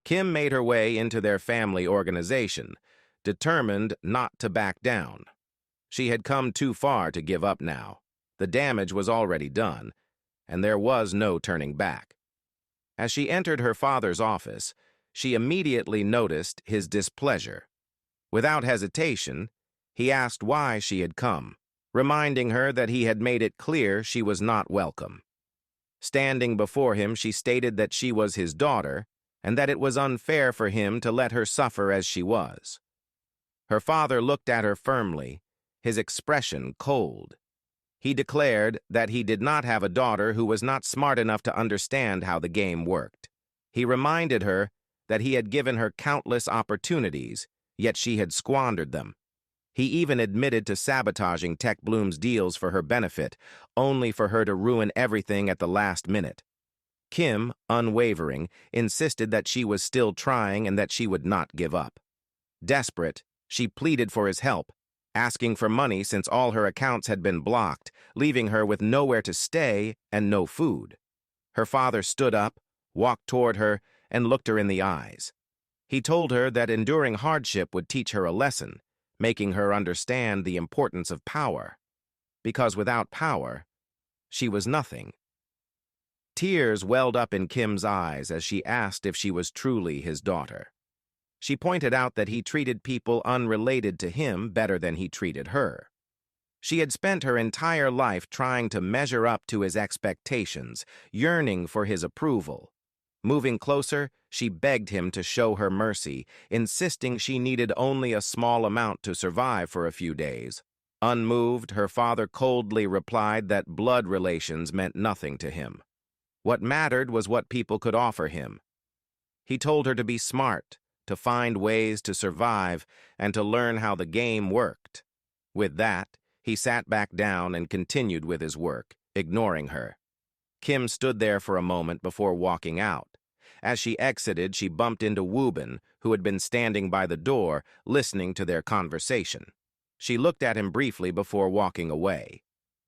Kim made her way into their family organization, determined not to back down. She had come too far to give up now. The damage was already done, and there was no turning back. As she entered her father's office, she immediately noticed his displeasure. Without hesitation, he asked why she had come, reminding her that he had made it clear she was not welcome. Standing before him, she stated that she was his daughter and that it was unfair for him to let her suffer as she was. Her father looked at her firmly, his expression cold. He declared that he did not have a daughter who was not smart enough to understand how the game worked. He reminded her that he had given her countless opportunities, yet she had squandered them. He even admitted to sabotaging Tech Bloom's deals for her benefit, only for her to ruin everything at the last minute. Kim, unwavering, insisted that she was still trying and that she would not give up. Desperate, she pleaded for his help, asking for money since all her accounts had been blocked, leaving her with nowhere to stay and no food. Her father stood up, walked toward her, and looked her in the eyes. He told her that enduring hardship would teach her a lesson, making her understand the importance of power. Because without power, she was nothing. Tears welled up in Kim's eyes as she asked if she was truly his daughter. She pointed out that he treated people unrelated to him better than he treated her. She had spent her entire life trying to measure up to his expectations, yearning for his approval. Moving closer, she begged him to show her mercy, insisting she needed only a small amount to survive for a few days. Unmoved, her father coldly replied that blood relations meant nothing to him. What mattered was what people could offer him. He told her to be smart, to find ways to survive, and to learn how the game worked. With that, he sat back down and continued with his work, ignoring her. Kim stood there for a moment before walking out. As she exited, she bumped into Woobin, who had been standing by the door, listening to their conversation. She looked at him briefly before walking away.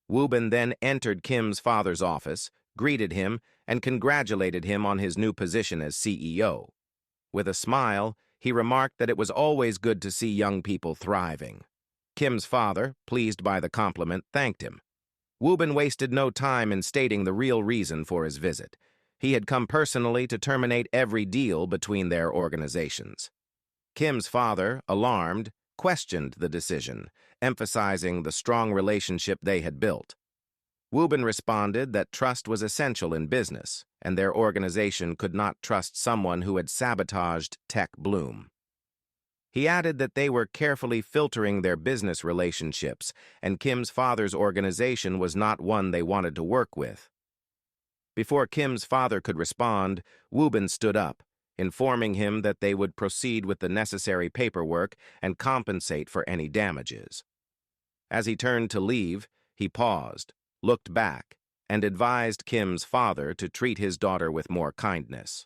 Woobin then entered Kim's father's office, greeted him, and congratulated him on his new position as CEO. With a smile, he remarked that it was always good to see young people thriving. Kim's father, pleased by the compliment, thanked him. Woobin wasted no time in stating the real reason for his visit. He had come personally to terminate every deal between their organizations. Kim's father, alarmed, questioned the decision, emphasizing the strong relationship they had built. Woobin responded that trust was essential in business, and their organization could not trust someone who had sabotaged Tech Bloom. He added that they were carefully filtering their business relationships, and Kim's father's organization was not one they wanted to work with. Before Kim's father could respond, Woobin stood up, informing him that they would proceed with the necessary paperwork and compensate for any damages. As he turned to leave, he paused, looked back, and advised Kim's father to treat his daughter with more kindness.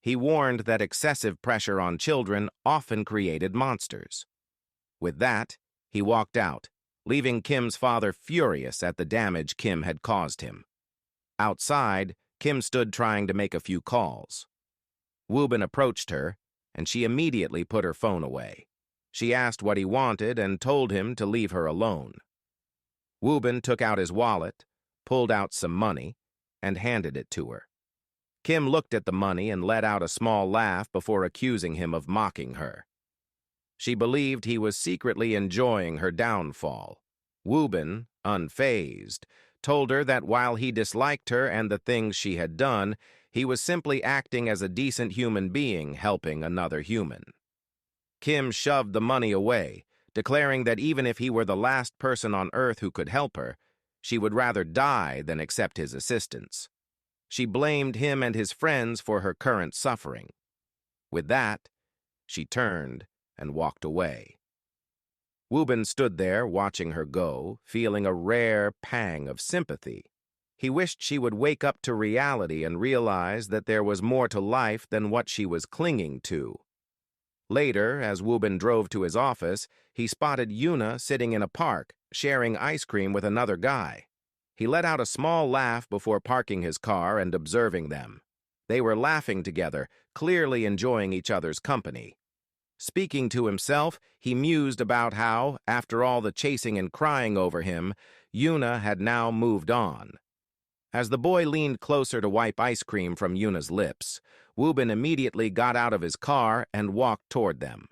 He warned that excessive pressure on children often created monsters. With that, he walked out, leaving Kim's father furious at the damage Kim had caused him. Outside, Kim stood trying to make a few calls. Woobin approached her, and she immediately put her phone away. She asked what he wanted and told him to leave her alone. Woobin took out his wallet, pulled out some money, and handed it to her. Kim looked at the money and let out a small laugh before accusing him of mocking her. She believed he was secretly enjoying her downfall. Woobin, unfazed, told her that while he disliked her and the things she had done, he was simply acting as a decent human being helping another human. Kim shoved the money away, declaring that even if he were the last person on Earth who could help her, she would rather die than accept his assistance. She blamed him and his friends for her current suffering. With that, she turned and walked away. Woobin stood there watching her go, feeling a rare pang of sympathy. He wished she would wake up to reality and realize that there was more to life than what she was clinging to. Later, as Woobin drove to his office, he spotted Yuna sitting in a park, sharing ice cream with another guy. He let out a small laugh before parking his car and observing them. They were laughing together, clearly enjoying each other's company. Speaking to himself, he mused about how, after all the chasing and crying over him, Yuna had now moved on. As the boy leaned closer to wipe ice cream from Yuna's lips, Wubin immediately got out of his car and walked toward them.